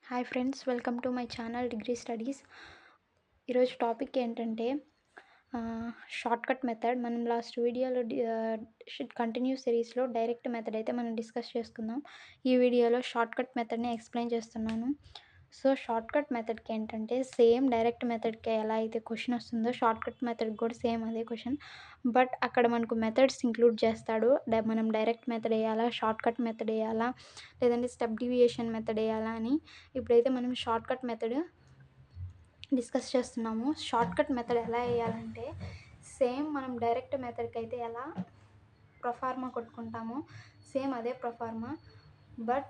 Hi friends, welcome to my channel degree studies. ఈరోజు topic ఏంటంటే short cut method. మనం last వీడియోలో continue సిరీస్లో డైరెక్ట్ మెథడ్ అయితే మనం డిస్కస్ చేసుకుందాం. ఈ వీడియోలో షార్ట్ కట్ మెథడ్ని ఎక్స్ప్లెయిన్ చేస్తున్నాను. సో షార్ట్ కట్ మెథడ్కి ఏంటంటే సేమ్ డైరెక్ట్ మెథడ్కి ఎలా అయితే క్వశ్చన్ వస్తుందో షార్ట్ కట్ మెథడ్ కూడా సేమ్ అదే క్వశ్చన్. బట్ అక్కడ మనకు మెథడ్స్ ఇంక్లూడ్ చేస్తాడు. మనం డైరెక్ట్ మెథడ్ వేయాలా, షార్ట్ కట్ మెథడ్ వేయాలా, లేదంటే స్టెప్ డివియేషన్ మెథడ్ వేయాలా అని. ఇప్పుడైతే మనం షార్ట్ కట్ మెథడ్ డిస్కస్ చేస్తున్నాము. షార్ట్ కట్ మెథడ్ ఎలా వేయాలంటే సేమ్ మనం డైరెక్ట్ మెథడ్కి అయితే ఎలా ప్రొఫార్మా కొట్టుకుంటామో సేమ్ అదే ప్రొఫార్మా. బట్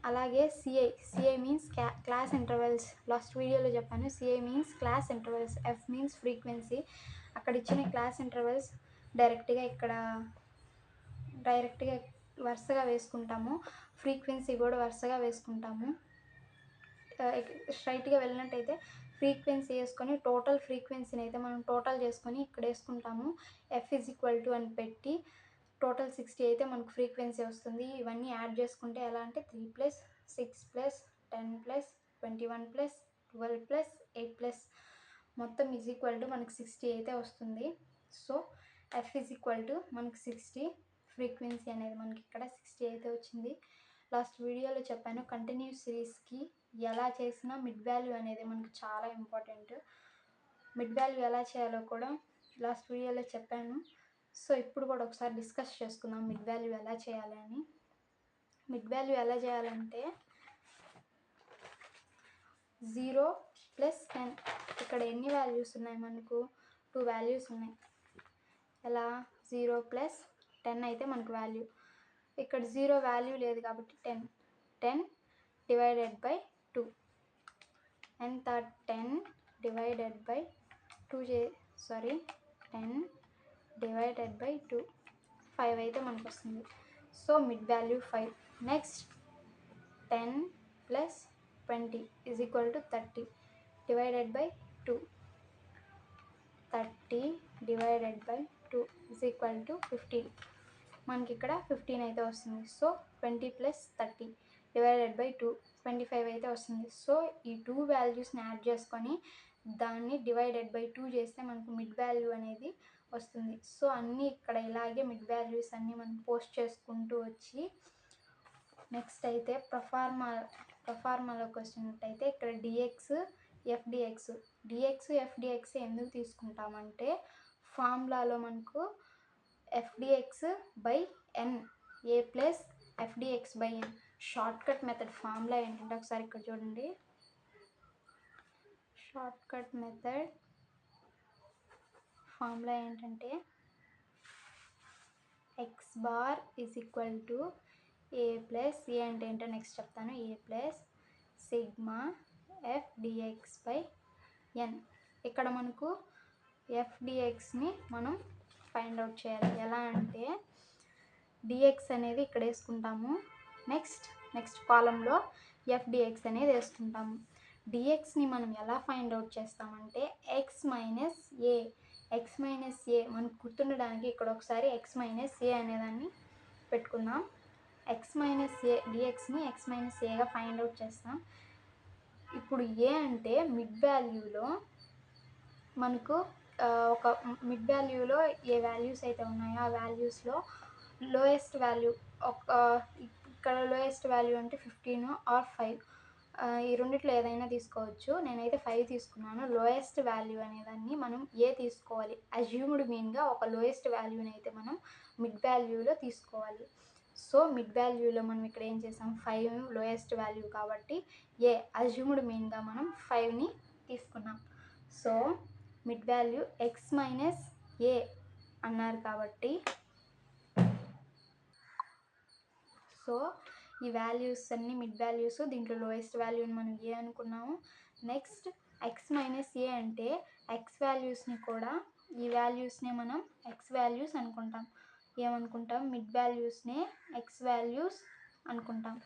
అలాగే CI means class intervals. Last వీడియోలో చెప్పాను, CI means class intervals, F means frequency. అక్కడ ఇచ్చిన క్లాస్ ఇంటర్వెల్స్ డైరెక్ట్గా వరుసగా వేసుకుంటాము. ఫ్రీక్వెన్సీ కూడా వరుసగా వేసుకుంటాము. స్ట్రైట్గా వెళ్ళినట్టయితే ఫ్రీక్వెన్సీ వేసుకొని టోటల్ ఫ్రీక్వెన్సీని అయితే మనం టోటల్ చేసుకొని ఇక్కడ వేసుకుంటాము. ఎఫ్ ఈజ్ ఈక్వల్ టు అని పెట్టి టోటల్ 60 అయితే మనకు ఫ్రీక్వెన్సీ వస్తుంది. ఇవన్నీ యాడ్ చేసుకుంటే ఎలా అంటే 3 + 6 + 10 + 21 + 12 + 8 మొత్తం ఈజ్ ఈక్వల్ టు మనకు 60 అయితే వస్తుంది. So F is equal to మనకు 60, ఫ్రీక్వెన్సీ అనేది మనకి ఇక్కడ 60 అయితే వచ్చింది. లాస్ట్ వీడియోలో చెప్పాను, కంటిన్యూస్ సిరీస్కి ఎలా చేసినా మిడ్ వాల్యూ అనేది మనకు చాలా ఇంపార్టెంట్. మిడ్ వాల్యూ ఎలా చేయాలో కూడా లాస్ట్ వీడియోలో చెప్పాను. సో ఇప్పుడు కూడా ఒకసారి డిస్కస్ చేసుకుందాం మిడ్ వాల్యూ ఎలా చేయాలి అని. మిడ్ వాల్యూ ఎలా చేయాలంటే 0 + 10. ఇక్కడ ఎన్ని వాల్యూస్ ఉన్నాయి, మనకు 2 వాల్యూస్ ఉన్నాయి. ఎలా 0 + 10 అయితే మనకు వాల్యూ. ఇక్కడ 0 వాల్యూ లేదు కాబట్టి 10 డివైడెడ్ బై 2. ఎంత 10 డివైడెడ్ బై 2 10 డివైడెడ్ బై 2 5 అయితే మనకు వస్తుంది. So mid value 5. Next 10 + 20 = 30 divided by 2. 30 divided by 2 = 15. మనకి ఇక్కడ 15 అయితే వస్తుంది. సో 20 + 30 డివైడెడ్ బై 2 25 అయితే వస్తుంది. సో ఈ 2 వాల్యూస్ని యాడ్ చేసుకొని దాన్ని డివైడెడ్ బై 2 చేస్తే మనకు మిడ్ వాల్యూ అనేది వస్తుంది. సో అన్నీ ఇక్కడ ఇలాగే మిడ్ వాల్యూస్ అన్నీ మనం పోస్ట్ చేసుకుంటూ వచ్చి నెక్స్ట్ అయితే ప్రొఫార్మాలోకి వచ్చినట్టయితే ఇక్కడ డిఎక్స్ ఎఫ్డిఎక్స్ ఎందుకు తీసుకుంటామంటే ఫార్ములాలో మనకు FDX/N, A + FDX/N. Short cut method formula ఏంటంటే ఒకసారి ఇక్కడ చూడండి. షార్ట్ కట్ మెథడ్ ఫార్ములా ఏంటంటే x bar is equal to A అంటే ఏంటో నెక్స్ట్ చెప్తాను. A + sigma FDX/N. ఇక్కడ మనకు FDXని మనం ఫైండ్ అవుట్ చేయాలి. ఎలా అంటే dx అనేది ఇక్కడ వేసుకుంటాము. నెక్స్ట్ కాలంలో FDX అనేది వేసుకుంటాము. dxని మనం ఎలా ఫైండ్ అవుట్ చేస్తామంటే x - a మనకు గుర్తుండడానికి ఇక్కడ ఒకసారి x - a అనేదాన్ని పెట్టుకుందాం. dxని x - aగా ఫైండ్ అవుట్ చేస్తాం. ఇప్పుడు a అంటే మిడ్ వాల్యూలో మనకు ఒక మిడ్ వాల్యూలో ఏ వాల్యూస్ అయితే ఉన్నాయో ఆ వాల్యూస్లో లోయెస్ట్ వాల్యూ ఇక్కడ లోయెస్ట్ వాల్యూ అంటే 15 ఆర్ 5. ఈ రెండిట్లో ఏదైనా తీసుకోవచ్చు. నేనైతే 5 తీసుకున్నాను. లోయెస్ట్ వాల్యూ అనేదాన్ని మనం ఏ తీసుకోవాలి. అజ్యూమ్డ్ మీన్గా ఒక లోయెస్ట్ వాల్యూని అయితే మనం మిడ్ వాల్యూలో తీసుకోవాలి. సో మిడ్ వాల్యూలో మనం ఇక్కడ ఏం చేసాం, 5 లోయెస్ట్ వాల్యూ కాబట్టి ఏ అజ్యూమ్డ్ మీన్గా మనం 5ని తీసుకున్నాం. So mid value x - a అన్నారు కాబట్టి సో ఈ వాల్యూస్ అన్నీ మిడ్ వాల్యూస్. దీంట్లో లోయెస్ట్ వాల్యూని మనం ఏ అనుకున్నాము. నెక్స్ట్ x - a అంటే x వాల్యూస్ని కూడా ఈ వాల్యూస్నే మనం x వాల్యూస్ అనుకుంటాం. ఏమనుకుంటాం, మిడ్ వాల్యూస్నే x వాల్యూస్ అనుకుంటాం.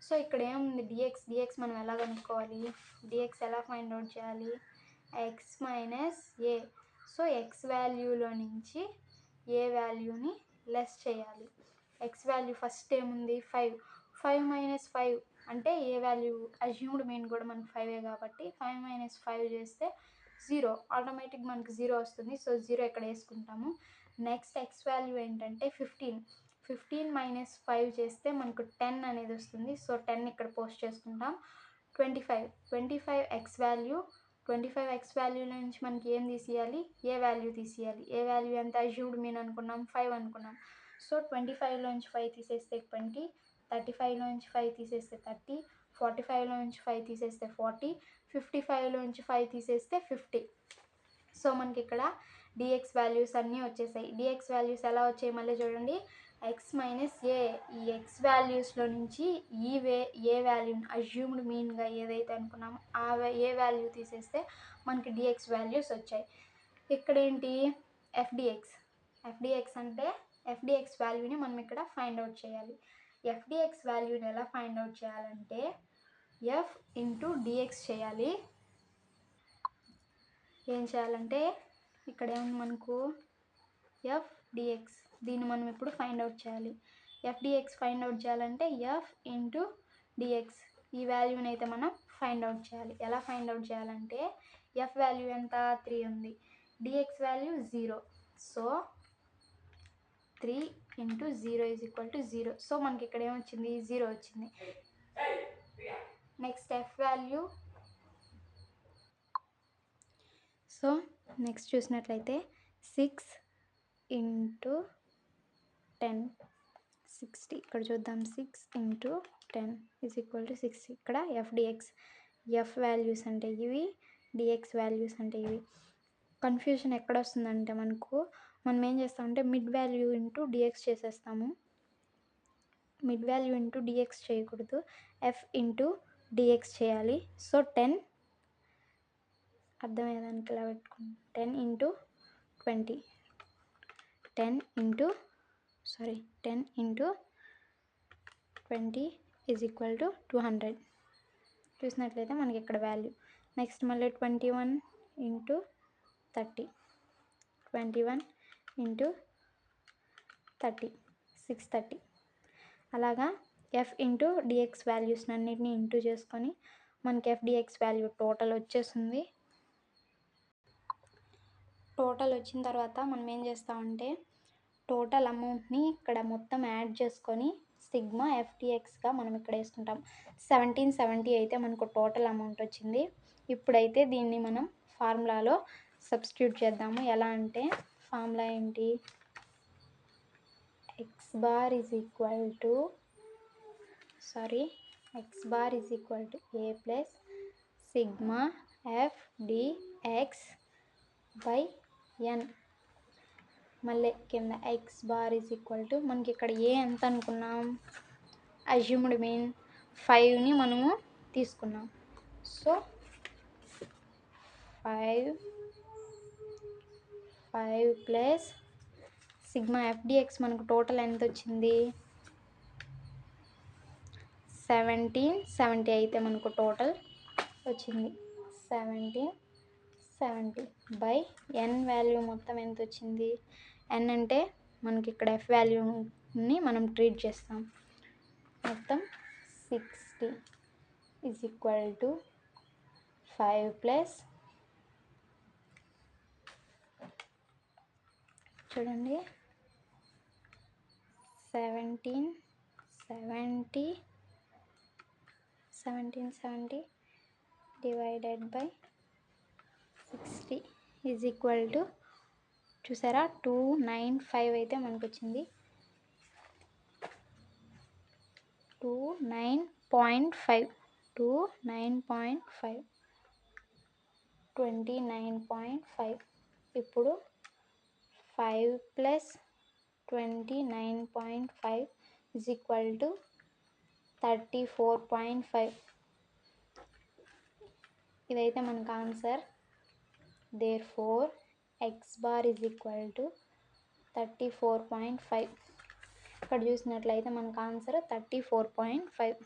సో ఇక్కడ ఏముంది, dx మనం ఎలా కనుక్కోవాలి, dx ఎలా ఫైండ్ అవుట్ చేయాలి, x - a. సో x వాల్యూలో నుంచి ఏ వాల్యూని లెస్ చేయాలి. x వాల్యూ ఫస్ట్ ఏముంది 5 - 5 అంటే ఏ వాల్యూ అజ్యూమ్డ్ మీన్ కూడా మనకు 5 కాబట్టి 5 - 5 చేస్తే 0 ఆటోమేటిక్ మనకు 0 వస్తుంది. సో 0 ఇక్కడ వేసుకుంటాము. నెక్స్ట్ ఎక్స్ వాల్యూ ఏంటంటే 15 - 5 చేస్తే మనకు 10 అనేది వస్తుంది. సో 10 ఇక్కడ పోస్ట్ చేసుకుంటాం. 25 ఎక్స్ వాల్యూ 25 ఎక్స్ వాల్యూ నుంచి మనకి ఏం తీసేయాలి, ఏ వాల్యూ తీసేయాలి. ఏ వాల్యూ ఎంత అజ్యూమ్డ్ మీన్ అనుకున్నాం, 5 అనుకున్నాం. సో 25లోంచి 5 తీసేస్తే 20, 35లోంచి 5 తీసేస్తే 30, 45లోంచి 5 తీసేస్తే 40, 55లోంచి 5 తీసేస్తే 50. సో మనకి ఇక్కడ డిఎక్స్ వాల్యూస్ అన్నీ వచ్చేసాయి. డిఎక్స్ వాల్యూస్ ఎలా వచ్చాయి మళ్ళీ చూడండి. ఎక్స్ మైనస్ ఏ, ఈ ఎక్స్ వాల్యూస్లో నుంచి ఏ వాల్యూని అజ్యూమ్డ్ మీన్గా ఏదైతే అనుకున్నామో ఏ వాల్యూ తీసేస్తే మనకి డిఎక్స్ వాల్యూస్ వచ్చాయి. ఇక్కడ ఏంటి ఎఫ్డిఎక్స్ అంటే ఎఫ్డిఎక్స్ వాల్యూని మనం ఇక్కడ ఫైండ్ అవుట్ చేయాలి. ఎఫ్డిఎక్స్ వాల్యూని ఎలా ఫైండ్ అవుట్ చేయాలంటే ఎఫ్ ఇంటూ డిఎక్స్ చేయాలి. ఏం చేయాలంటే ఇక్కడ ఏముంది మనకు ఎఫ్ డిఎక్స్, దీన్ని మనం ఇప్పుడు ఫైండ్ అవుట్ చేయాలి. ఎఫ్డిఎక్స్ ఫైండ్ అవుట్ చేయాలంటే ఎఫ్ ఇంటూ డిఎక్స్, ఈ వాల్యూని అయితే మనం ఫైండ్ అవుట్ చేయాలి. ఎలా ఫైండ్ అవుట్ చేయాలంటే ఎఫ్ వాల్యూ ఎంత 3 ఉంది, డిఎక్స్ వాల్యూ 0. సో 3 × 0 = 0. సో మనకి ఇక్కడ ఏమొచ్చింది, 0 వచ్చింది. Next F value, so next చూసినట్లయితే 6 × 10 60. ఇక్కడ చూద్దాం, 6 × 10 = 60. ఇక్కడ ఎఫ్డిఎక్స్, ఎఫ్ వాల్యూస్ అంటే ఇవి, డిఎక్స్ వాల్యూస్ అంటే ఇవి. కన్ఫ్యూజన్ ఎక్కడ వస్తుందంటే మనం ఏం చేస్తామంటే మిడ్ వాల్యూ ఇంటూ డిఎక్స్ చేసేస్తాము. మిడ్ వాల్యూ ఇంటూ డిఎక్స్ చేయకూడదు, ఎఫ్ ఇంటూ డిఎక్స్ చేయాలి. సో 10 అర్థమయ్యేదానికి ఇలా పెట్టుకుంటాం. 10 × 20, 10 × 20 = 200. చూసినట్లయితే మనకి ఇక్కడ వాల్యూ. నెక్స్ట్ మళ్ళీ 21 × 30, 21 × 30 630. అలాగా ఎఫ్ ఇంటూ డిఎక్స్ వాల్యూస్ అన్నిటిని ఇంటూ చేసుకొని మనకి ఎఫ్డిఎక్స్ వాల్యూ టోటల్ వచ్చేస్తుంది. టోటల్ వచ్చిన తర్వాత మనం ఏం చేస్తామంటే టోటల్ అమౌంట్ని ఇక్కడ మొత్తం యాడ్ చేసుకొని సిగ్మా ఎఫ్డిఎక్స్గా మనం ఇక్కడ వేసుకుంటాం. 1770 అయితే మనకు టోటల్ అమౌంట్ వచ్చింది. ఇప్పుడైతే దీన్ని మనం ఫార్ములాలో సబ్స్టిట్యూట్ చేద్దాము. ఎలా అంటే ఫార్ములా ఏంటి, x bar is equal to a plus sigma f dx by n. మళ్ళీ కింద x bar is equal to మనకి ఇక్కడ ఏ ఎంత అనుకున్నాం, అజ్యూమ్డ్ మీన్ 5ని మనము తీసుకున్నాం. సో 5 ప్లస్ సిగ్మా ఎఫ్డిఎక్స్ మనకు టోటల్ ఎంత వచ్చింది, 1770 అయితే మనకు టోటల్ వచ్చింది. 1770 బై ఎన్ వాల్యూ మొత్తం ఎంత వచ్చింది, ఎన్ అంటే మనకి ఇక్కడ ఎఫ్ వాల్యూని మనం ట్రీట్ చేస్తాం. మొత్తం 60 = 5 ప్లస్ చూడండి 1770 డివైడెడ్ బై 60 = చూసారా 295 అయితే మనకు వచ్చింది. 29.5 29.5. ఇప్పుడు 5 ప్లస్ 29.5 = 34.5. ఇదైతే మనకు answer. Therefore x bar is equal to 34.5. ఇక్కడ చూసినట్లయితే మనకు ఆన్సర్ 34.5.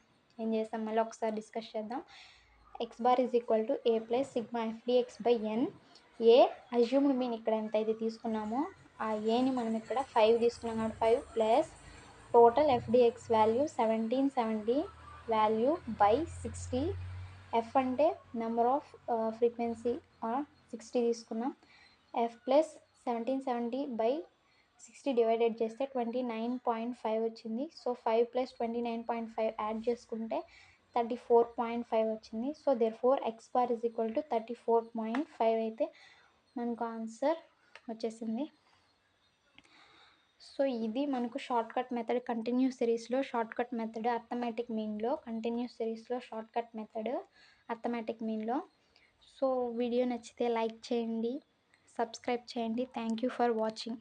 ఏం చేస్తాం మళ్ళీ ఒకసారి డిస్కస్ చేద్దాం. x bar is equal to a plus sigma fdx by n. A assumed mean ఇక్కడ ఎంత అయితే తీసుకున్నామో ఆ ఏని మనం ఇక్కడ 5 తీసుకున్నాం కాబట్టి 5 plus total f dx value 1770 value by 60, F అంటే నెంబర్ ఆఫ్ ఫ్రీక్వెన్సీ 60 తీసుకున్నాం. ఎఫ్ ప్లస్ 1770/60 డివైడెడ్ చేస్తే 29.5 వచ్చింది. సో 5 ప్లస్ 29.5 యాడ్ చేసుకుంటే 34.5 వచ్చింది. So therefore X bar is equal to 34.5 అయితే మనకు ఆన్సర్ వచ్చేసింది. సో ఇది మనకు షార్ట్ కట్ మెథడ్ కంటిన్యూస్ సిరీస్లో షార్ట్ కట్ మెథడ్ అర్థమెటిక్ మీన్లో కంటిన్యూస్ సిరీస్లో షార్ట్ కట్ మెథడ్ అర్థమెటిక్ మీన్లో. సో వీడియో నచ్చితే లైక్ చేయండి, సబ్స్క్రైబ్ చేయండి. Thank you for watching.